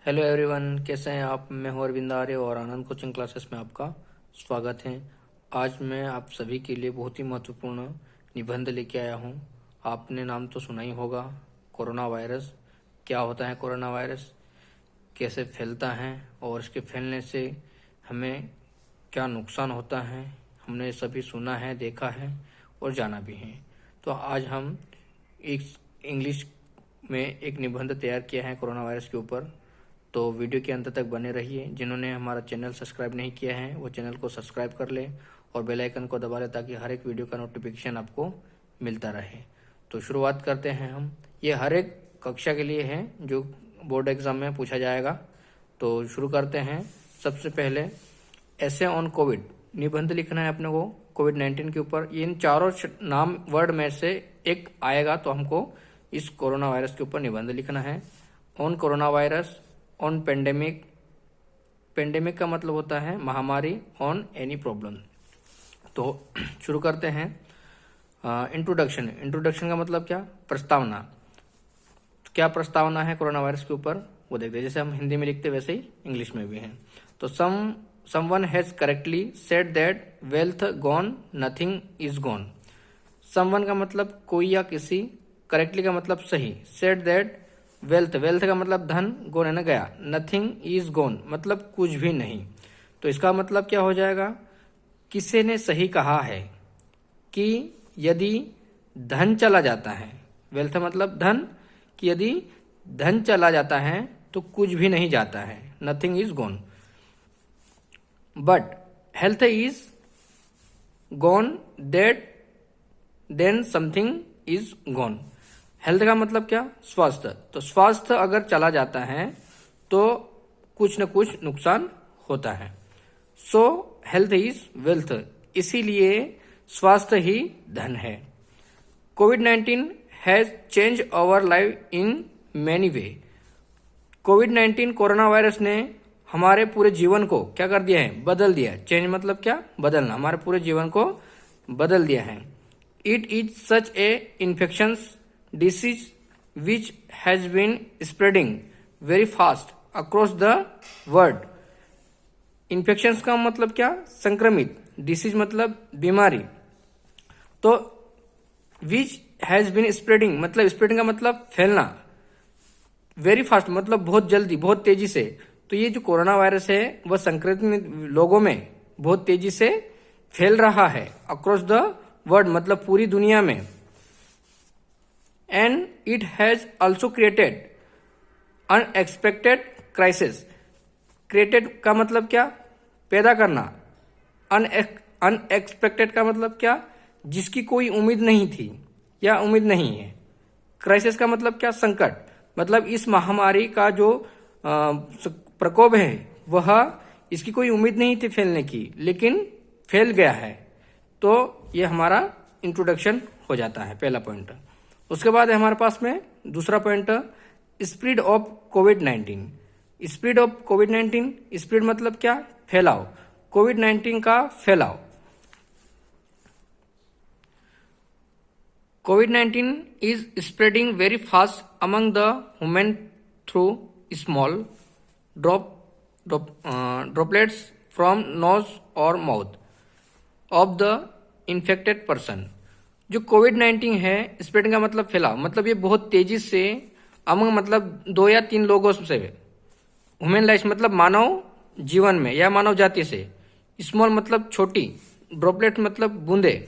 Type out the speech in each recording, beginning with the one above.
Hello everyone, कैसे हैं आप। मैं हूं अरविंद आर्य और आनंद कोचिंग क्लासेस में आपका स्वागत है। आज मैं आप सभी के लिए बहुत ही महत्वपूर्ण निबंध लेके आया हूं। आपने नाम तो सुना ही होगा, कोरोना वायरस। क्या होता है कोरोना वायरस, कैसे फैलता है और इसके फैलने से हमें क्या नुकसान होता है, हमने सभी सुना है, देखा है और जाना भी है। तो आज हम एक इंग्लिश में एक निबंध तैयार किया है कोरोना वायरस के ऊपर। तो वीडियो के अंत तक बने रहिए। जिन्होंने हमारा चैनल सब्सक्राइब नहीं किया है वो चैनल को सब्सक्राइब कर ले और बेल आइकन को दबा ले ताकि हर एक वीडियो का नोटिफिकेशन आपको मिलता रहे। तो शुरुआत करते हैं हम। ये हर एक कक्षा के लिए है जो बोर्ड एग्जाम में पूछा जाएगा। तो शुरू करते हैं। सबसे पहले ऐसे ऑन कोविड निबंध लिखना है अपने को कोविड-19 के ऊपर। इन चारों नाम वर्ड में से एक आएगा तो हमको इस कोरोना वायरस के ऊपर निबंध लिखना है। On corona virus, on pandemic. Pandemic का मतलब होता है महामारी, ऑन एनी प्रॉब्लम। तो शुरू करते हैं। इंट्रोडक्शन। इंट्रोडक्शन का मतलब क्या, प्रस्तावना। क्या प्रस्तावना है कोरोना वायरस के ऊपर वो देखते हैं। जैसे हम हिंदी में लिखते वैसे ही इंग्लिश में भी है। तो someone has correctly said that wealth gone, nothing is gone. Someone का मतलब कोई या किसी, करेक्टली का मतलब सही, सेड दैट वेल्थ, वेल्थ का मतलब धन, गोन है ना गया, नथिंग इज गोन मतलब कुछ भी नहीं। तो इसका मतलब क्या हो जाएगा, किसी ने सही कहा है कि यदि धन चला जाता है, वेल्थ मतलब धन, कि यदि धन चला जाता है तो कुछ भी नहीं जाता है, nothing is gone. But health is gone that then something is gone. Health का मतलब क्या, स्वास्थ्य। तो स्वास्थ्य अगर चला जाता है तो कुछ न कुछ नुकसान होता है। सो हेल्थ इज वेल्थ, इसीलिए स्वास्थ्य ही धन है। कोविड-19 has changed our life in many way. कोविड-19 कोरोना वायरस ने हमारे पूरे जीवन को क्या कर दिया है, बदल दिया। चेंज मतलब क्या, बदलना, हमारे पूरे जीवन को बदल दिया है। It is such A infections disease which has been spreading very fast across the world। Infections का मतलब क्या, संक्रमित, डिसीज मतलब बीमारी। तो which has been spreading मतलब स्प्रेडिंग का मतलब फैलना, वेरी फास्ट मतलब बहुत जल्दी, बहुत तेजी से। तो ये जो कोरोना वायरस है वह संक्रमित लोगों में बहुत तेजी से फैल रहा है, अक्रॉस द वर्ल्ड मतलब पूरी दुनिया में। And it has also created unexpected crisis। created का मतलब क्या, पैदा करना। unexpected का मतलब क्या, जिसकी कोई उम्मीद नहीं थी या उम्मीद नहीं है। क्राइसिस का मतलब क्या, संकट। मतलब इस महामारी का जो प्रकोप है वह, इसकी कोई उम्मीद नहीं थी फैलने की, लेकिन फैल गया है। तो ये हमारा इंट्रोडक्शन हो जाता है, पहला पॉइंट। उसके बाद है हमारे पास में दूसरा पॉइंट, स्प्रेड ऑफ कोविड-19। स्प्रेड ऑफ कोविड-19, स्प्रेड मतलब क्या, फैलाव, कोविड-19 का फैलाव। कोविड-19 is spreading very fast among the human through small droplets from nose और mouth of the infected person. जो कोविड-19 है, स्प्रेडिंग का मतलब फैलाव, मतलब ये बहुत तेजी से, अमंग मतलब 2 या 3 लोगों से, ह्यूमन लाइफ मतलब मानव जीवन में या मानव जाति से, स्मॉल मतलब छोटी, ड्रॉपलेट मतलब बूंदे,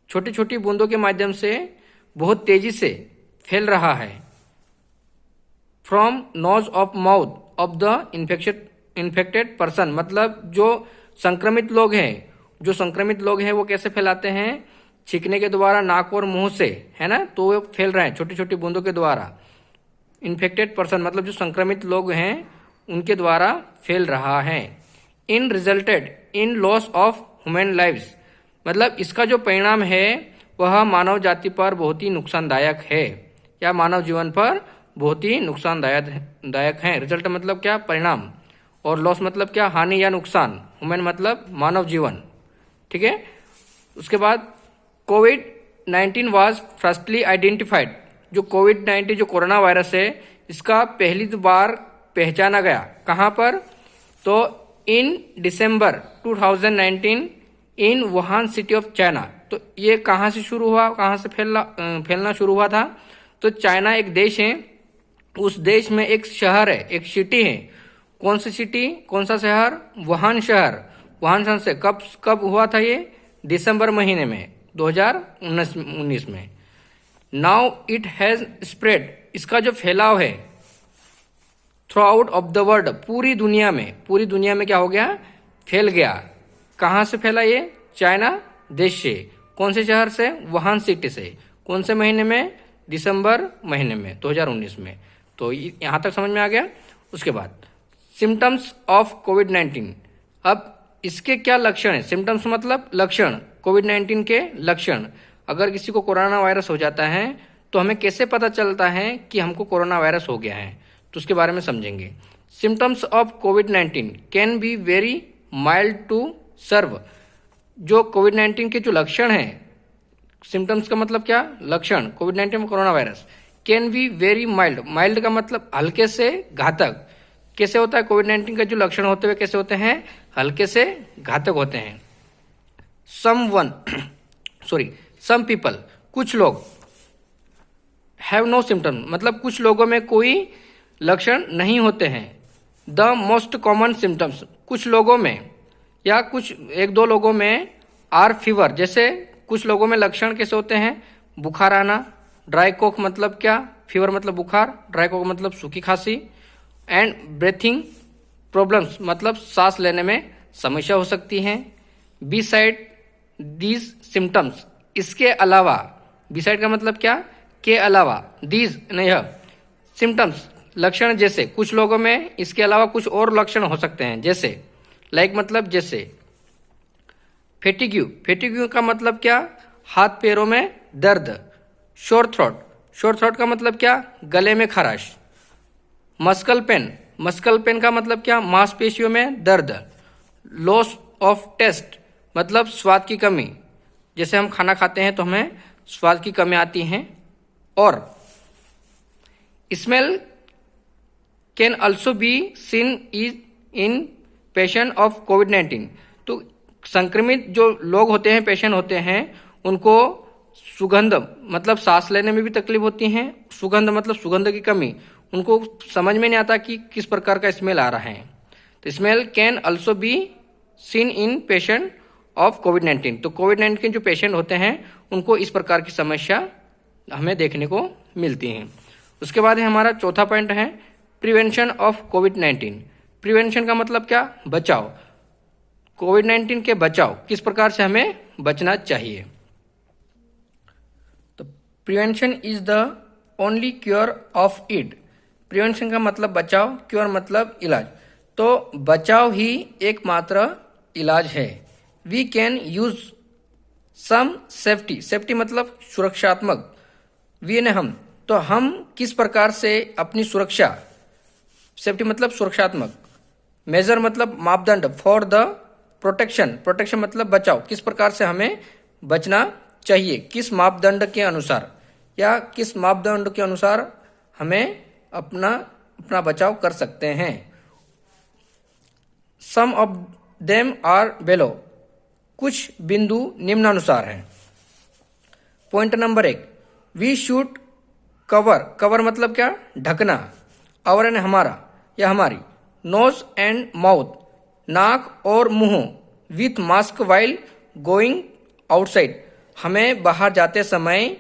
छोटी छोटी बूंदों के माध्यम से बहुत तेजी से फैल रहा है। From knows of mouth of the infected person मतलब जो संक्रमित लोग हैं, जो संक्रमित लोग हैं वो कैसे फैलाते हैं, छींकने के द्वारा, नाक और मुंह से, है ना, तो वो फैल रहे हैं छोटी छोटी बूंदों के द्वारा। इन्फेक्टेड पर्सन मतलब जो संक्रमित लोग हैं उनके द्वारा फैल रहा है। In resulted in loss of human lives मतलब इसका जो परिणाम है वह मानव जाति पर बहुत ही नुकसानदायक है, या मानव जीवन पर बहुत ही नुकसानदायक है। रिजल्ट मतलब क्या, परिणाम, और लॉस मतलब क्या, हानि या नुकसान, ह्यूमन मतलब मानव जीवन, ठीक है। उसके बाद कोविड-19 वाज फर्स्टली आइडेंटिफाइड। जो कोविड-19 जो कोरोना वायरस है, इसका पहली बार पहचाना गया। कहाँ पर? तो इन दिसंबर 2019 इन वुहान सिटी ऑफ चाइना। तो ये कहाँ से शुरू हुआ, कहाँ से फैलना शुरू हुआ था? तो चाइना एक देश है, उस देश में एक शहर है, एक सिटी है। कौन सी सिटी, कौन सा शहर? वुहान शहर। वुहान शहर से कब हुआ था ये? दिसंबर महीने में 2019 में। नाउ इट हैज स्प्रेड, इसका जो फैलाव है through out of the world, पूरी दुनिया में क्या हो गया? फैल गया। कहाँ से फैला ये? चाइना देश से। कौन से शहर से? वुहान सिटी से। कौन से महीने में? दिसंबर महीने में 2019 में। तो यहाँ तक समझ में आ गया। उसके बाद सिम्टम्स ऑफ कोविड-19। अब इसके क्या लक्षण है? सिम्टम्स मतलब लक्षण, कोविड-19 के लक्षण। अगर किसी को कोरोना वायरस हो जाता है तो हमें कैसे पता चलता है कि हमको कोरोना वायरस हो गया है, तो उसके बारे में समझेंगे। सिम्टम्स ऑफ कोविड-19 can be very mild to severe. जो कोविड-19 के जो लक्षण हैं, सिम्टम्स का मतलब क्या? लक्षण। कोविड-19 में corona virus can be very mild, mild का मतलब हल्के से घातक। कैसे होता है? कोविड-19 का जो लक्षण होते हुए कैसे होते हैं? हल्के से घातक होते हैं। सम पीपल, कुछ लोग, हैव नो सिम्टम मतलब कुछ लोगों में कोई लक्षण नहीं होते हैं। द मोस्ट कॉमन सिम्टम्स, कुछ लोगों में या कुछ एक दो लोगों में आर फीवर, जैसे कुछ लोगों में लक्षण कैसे होते हैं? बुखार आना, ड्राई कोक मतलब क्या? फीवर मतलब बुखार, ड्राई कोक मतलब सूखी खांसी, एंड ब्रीथिंग प्रॉब्लम्स मतलब सांस लेने में समस्या हो सकती है। बिसाइड दीज सिम्टम्स, इसके अलावा, बिसाइड का मतलब क्या? के अलावा, दीज नहीं है, सिम्टम्स लक्षण, जैसे कुछ लोगों में इसके अलावा कुछ और लक्षण हो सकते हैं। जैसे लाइक मतलब जैसे फेटिग्यू का मतलब क्या? हाथ पैरों में दर्द। शोर थ्रोट का मतलब क्या? गले में खराश। मस्कल पेन का मतलब क्या? मांसपेशियों में दर्द। लॉस ऑफ टेस्ट मतलब स्वाद की कमी, जैसे हम खाना खाते हैं तो हमें स्वाद की कमी आती है। और smell can also be seen in patient of कोविड-19। तो संक्रमित जो लोग होते हैं, पेशेंट होते हैं, उनको सुगंध मतलब सांस लेने में भी तकलीफ होती है। सुगंध मतलब सुगंध की कमी, उनको समझ में नहीं आता कि किस प्रकार का स्मेल आ रहा है। तो smell can also be seen in patient of कोविड-19। तो कोविड-19 के जो पेशेंट होते हैं उनको इस प्रकार की समस्या हमें देखने को मिलती है। उसके बाद है हमारा चौथा पॉइंट है प्रिवेंशन ऑफ कोविड-19। प्रिवेंशन का मतलब क्या? बचाव। कोविड-19 के बचाव, किस प्रकार से हमें बचना चाहिए। तो prevention is the only cure of it. Prevention का मतलब बचाव, क्योर मतलब इलाज। तो बचाव ही एकमात्र इलाज है। We can use some safety मतलब सुरक्षात्मक, वी ने हम, तो हम किस प्रकार से अपनी सुरक्षा, सेफ्टी मतलब सुरक्षात्मक, मेजर मतलब मापदंड, फॉर द प्रोटेक्शन मतलब बचाव, किस प्रकार से हमें बचना चाहिए, किस मापदंड के अनुसार या किस मापदंड के अनुसार हमें अपना बचाव कर सकते हैं। Some of them are below, कुछ बिंदु निम्नानुसार हैं। Point number 1, we should cover मतलब क्या? ढकना। आवर यानी हमारा या हमारी। नोज एंड माउथ, नाक और मुंह। With mask while going outside, हमें बाहर जाते समय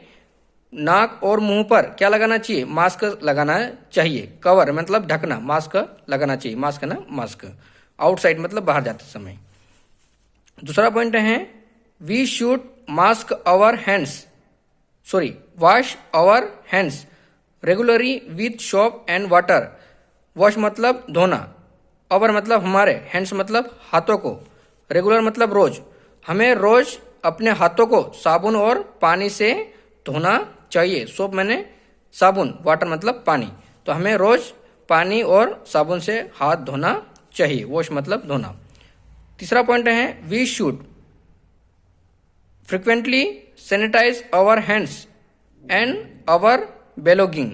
नाक और मुंह पर क्या लगाना चाहिए? मास्क लगाना चाहिए। कवर मतलब ढकना, मास्क लगाना चाहिए, मास्क ना मास्क। आउटसाइड मतलब बाहर जाते समय। दूसरा पॉइंट है we should mask our hands wash our hands regularly with soap and water. Wash मतलब धोना, आवर मतलब हमारे, हैंड्स मतलब हाथों को, रेगुलर मतलब रोज। हमें रोज अपने हाथों को साबुन और पानी से धोना चाहिए। सोप मैंने साबुन, वाटर मतलब पानी, तो हमें रोज पानी और साबुन से हाथ धोना चाहिए। वॉश मतलब धोना। तीसरा पॉइंट है we should frequently sanitize our hands and our belonging.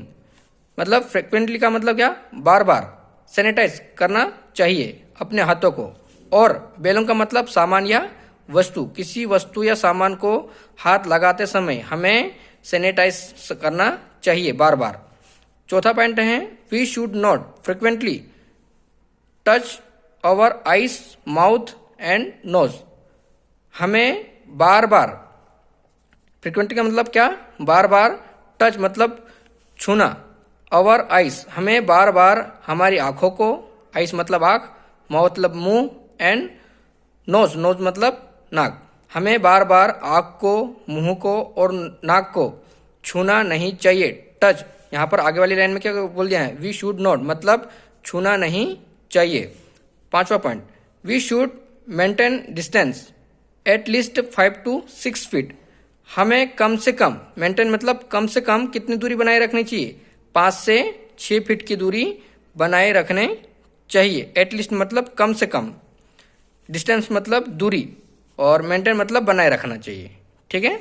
मतलब फ्रिक्वेंटली का मतलब क्या? बार बार, सैनिटाइज करना चाहिए अपने हाथों को। और बेलों का मतलब सामान या वस्तु, किसी वस्तु या सामान को हाथ लगाते समय हमें सैनिटाइज करना चाहिए बार बार। चौथा पॉइंट है we should not frequently touch our eyes, mouth and nose. हमें बार बार, फ्रिक्वेंटली का मतलब क्या, बार बार, टच मतलब छूना, आवर आइज हमें बार बार हमारी आंखों को, आइज मतलब आँख, माउथ मतलब मुंह, एंड नोज, नोज मतलब नाक, हमें बार बार आँख को, मुंह को और नाक को छूना नहीं चाहिए। टच, यहाँ पर आगे वाली लाइन में क्या बोल दिया है, वी शुड नॉट मतलब छूना नहीं चाहिए। पांचवा point, we should maintain distance at least 5 to 6 feet. हमें कम से कम, मेंटेन मतलब कम से कम कितनी दूरी बनाए रखनी चाहिए, 5 से 6 फीट की दूरी बनाए रखने चाहिए। एटलीस्ट मतलब कम से कम, डिस्टेंस मतलब दूरी, और मेंटेन मतलब बनाए रखना चाहिए। ठीक है।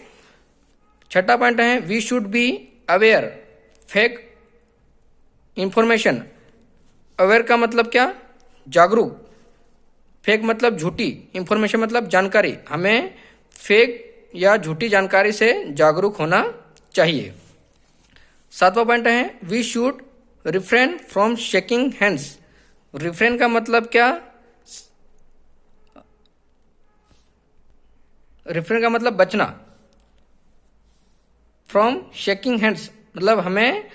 छठा पॉइंट है we should be aware fake information. Aware का मतलब क्या, जागरूक, फेक मतलब झूठी, इंफॉर्मेशन मतलब जानकारी, हमें फेक या झूठी जानकारी से जागरूक होना चाहिए। सातवां पॉइंट है we should refrain from shaking hands. Refrain का मतलब क्या, रिफ्रेन का मतलब बचना, फ्रॉम शेकिंग हैंड्स मतलब हमें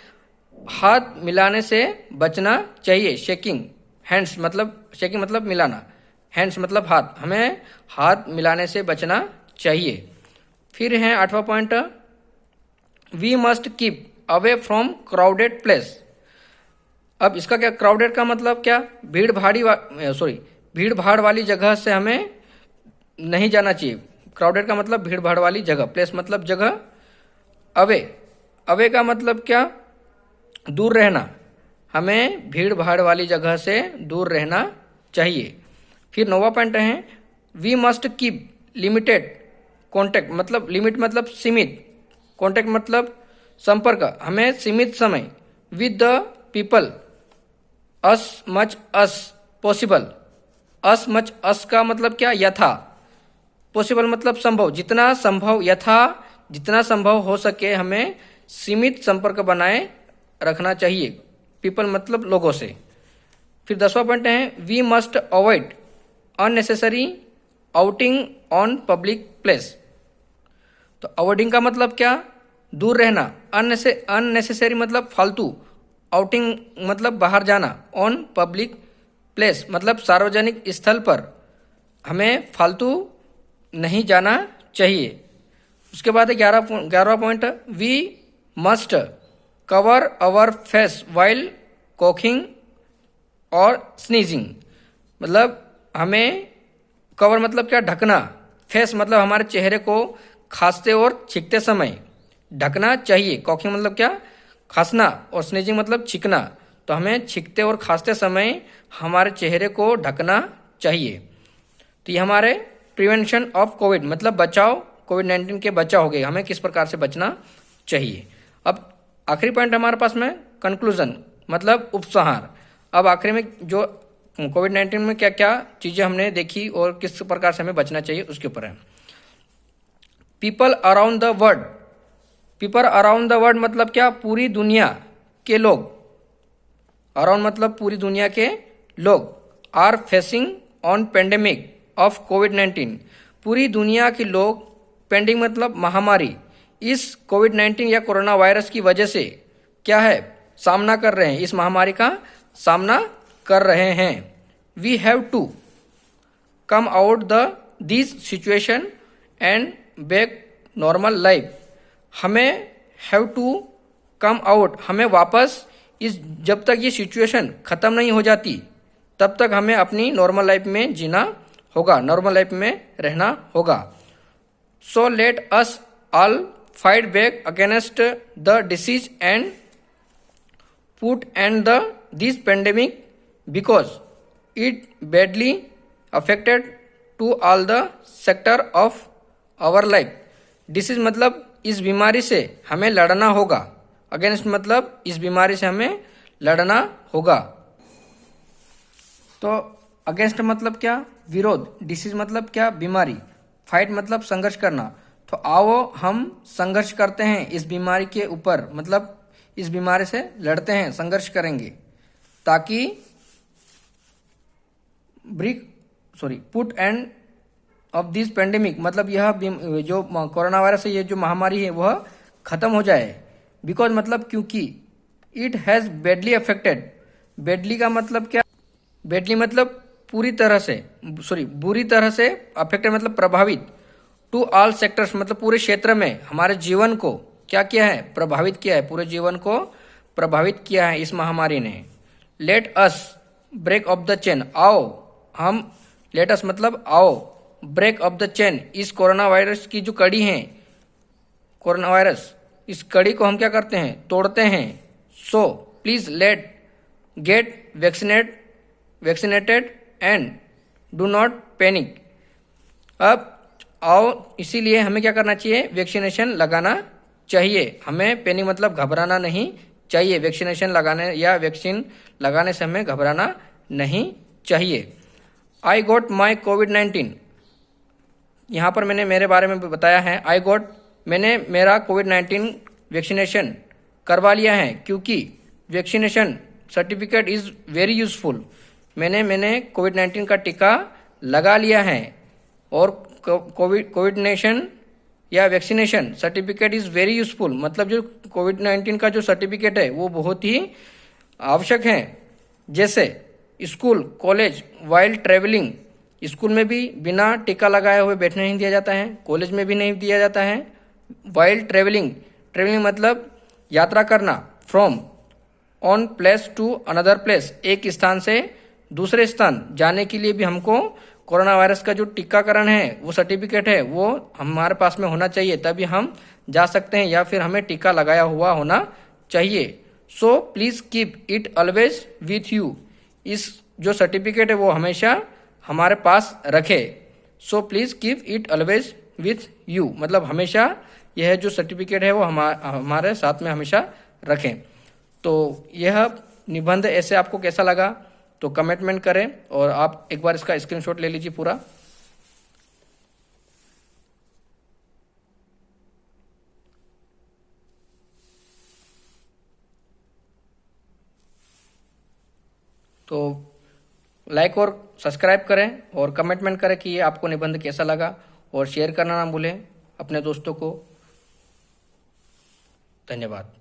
हाथ मिलाने से बचना चाहिए। शेकिंग हैंड्स मतलब, शेकिंग मतलब मिलाना, हैंड्स मतलब हाथ, हमें हाथ मिलाने से बचना चाहिए। फिर है आठवां point, we must keep away from crowded place. अब इसका क्या, क्राउडेड का मतलब क्या, भीड़ भाड़ वाली जगह से हमें नहीं जाना चाहिए। क्राउडेड का मतलब भीड़ भाड़ वाली जगह, प्लेस मतलब जगह। अवे, अवे का मतलब क्या, दूर रहना, हमें भीड़ भाड़ वाली जगह से दूर रहना चाहिए। फिर नौवां पॉइंट है we must keep limited contact, मतलब लिमिट मतलब सीमित, कॉन्टैक्ट मतलब संपर्क, हमें सीमित समय with the people as much as possible. As much as का मतलब क्या, यथा, पॉसिबल मतलब संभव, जितना संभव, यथा जितना संभव हो सके हमें सीमित संपर्क बनाए रखना चाहिए, पीपल मतलब लोगों से। फिर 10वां पॉइंट है we must avoid unnecessary outing on public place. तो अवॉइडिंग का मतलब क्या, दूर रहना, अननेसेसरी मतलब फालतू, आउटिंग मतलब बाहर जाना, ऑन पब्लिक प्लेस मतलब सार्वजनिक स्थल पर हमें फालतू नहीं जाना चाहिए। उसके बाद 11वां point, we must cover our face while coughing और स्नीजिंग। मतलब हमें कवर मतलब क्या, ढकना, फेस मतलब हमारे चेहरे को खांसते और छींकते समय ढकना चाहिए। कोकिंग मतलब क्या, खांसना, और स्नीजिंग मतलब छींकना, तो हमें छींकते और खांसते समय हमारे चेहरे को ढकना चाहिए। तो ये हमारे प्रिवेंशन ऑफ कोविड मतलब बचाव, कोविड-19 के बचाव हो गए, हमें किस प्रकार से बचना चाहिए। अब आखिरी पॉइंट हमारे पास में कंक्लूजन मतलब उपसंहार। अब आखिरी में जो कोविड-19 में क्या क्या चीज़ें हमने देखी और किस प्रकार से हमें बचना चाहिए उसके ऊपर है। People around the world, people around the world मतलब क्या, पूरी दुनिया के लोग, अराउंड मतलब पूरी दुनिया के लोग, are facing on pandemic of कोविड-19, पूरी दुनिया के लोग, पेंडिंग मतलब महामारी, इस कोविड-19 या कोरोना वायरस की वजह से क्या है, सामना कर रहे हैं, इस महामारी का सामना कर रहे हैं। We have to come out the this situation and back normal life. हमें हैव टू कम आउट, हमें वापस इस, जब तक ये सिचुएशन खत्म नहीं हो जाती तब तक हमें अपनी नॉर्मल लाइफ में जीना होगा, नॉर्मल लाइफ में रहना होगा। So let us all fight back against the disease and put end the this pandemic because it badly affected to all the sector of our life. Disease मतलब इस बीमारी से हमें लड़ना होगा, अगेंस्ट मतलब इस बीमारी से हमें लड़ना होगा। तो अगेंस्ट मतलब क्या, विरोध। डिसीज मतलब क्या, बीमारी। फाइट मतलब संघर्ष करना। तो आओ हम संघर्ष करते हैं इस बीमारी के ऊपर, मतलब इस बीमारी से लड़ते हैं, संघर्ष करेंगे ताकि put end of this pandemic, मतलब यह जो कोरोना वायरस है, ये जो महामारी है वह खत्म हो जाए। बिकॉज मतलब क्योंकि it has badly affected. Badly का मतलब क्या, बैडली मतलब बुरी तरह से अफेक्टेड मतलब प्रभावित। टू ऑल सेक्टर्स मतलब पूरे क्षेत्र में हमारे जीवन को क्या किया है, प्रभावित किया है, पूरे जीवन को प्रभावित किया है इस महामारी ने। Let us break off the chain, आओ हम, लेट अस मतलब आओ, ब्रेक ऑफ द चेन, इस कोरोना वायरस की जो कड़ी है, कोरोना वायरस, इस कड़ी को हम क्या करते हैं, तोड़ते हैं। So please get vaccinated and do not panic. अब आओ, इसीलिए हमें क्या करना चाहिए, वैक्सीनेशन लगाना चाहिए। हमें पैनिक मतलब घबराना नहीं चाहिए। वैक्सीनेशन लगाने या वैक्सीन लगाने से हमें घबराना नहीं चाहिए। आई गोट माई कोविड-19, यहाँ पर मैंने मेरे बारे में बताया है। मैंने मेरा कोविड-19 वैक्सीनेशन करवा लिया है, क्योंकि vaccination certificate is very useful. मैंने कोविड-19 का टीका लगा लिया है और कोविड-19 या vaccination certificate is very useful, मतलब जो कोविड-19 का जो सर्टिफिकेट है वो बहुत ही आवश्यक है। जैसे school, college, while travelling, school में भी बिना टीका लगाए हुए बैठने नहीं दिया जाता है, कॉलेज में भी नहीं दिया जाता है। वाइल ट्रेवलिंग मतलब यात्रा करना, from one place to another place, एक स्थान से दूसरे स्थान जाने के लिए भी हमको कोरोना वायरस का जो टीकाकरण है, वो सर्टिफिकेट है, वो हमारे पास में होना चाहिए, तभी हम जा सकते हैं, या फिर हमें टीका लगाया हुआ होना चाहिए। So please keep it always with you, इस जो सर्टिफिकेट है वो हमेशा हमारे पास रखे। So please keep it always with you, मतलब हमेशा यह जो सर्टिफिकेट है वो हमारे साथ में हमेशा रखें। तो यह निबंध ऐसे आपको कैसा लगा तो कमेंट करें, और आप एक बार इसका स्क्रीनशॉट ले लीजिए पूरा। तो लाइक और सब्सक्राइब करें और कमेंट करें कि ये आपको निबंध कैसा लगा, और शेयर करना ना भूलें अपने दोस्तों को। धन्यवाद।